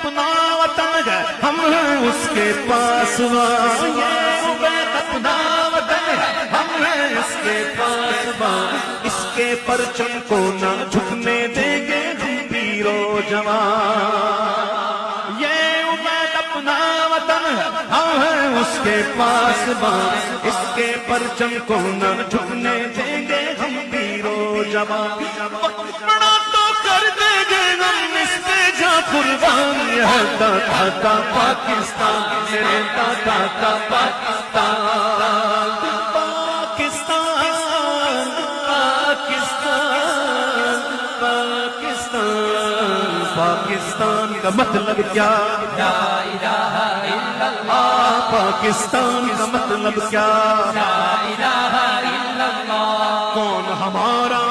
अपना वतन है, हम हैं उसके पासबां। ये उबैद अपना वतन है, हम हैं इसके पासबां। इसके परचम को न झुकने देंगे हम पीरो जवान। ये उबैद अपना वतन है, हम हैं उसके पासबां। इसके परचम को न झुकने देंगे हम पीरो जवान। बड़ा तो कर देंगे हम इसके जा कुर्बान। यह दाता का पाकिस्तान, मेरे दाता का पाकिस्तान। पाकिस्तान पाकिस्तान पाकिस्तान पाकिस्तान का मतलब क्या? ला इलाहा इल्लल्लाह। पाकिस्तान का मतलब क्या? ला इलाहा इल्लल्लाह। कौन हमारा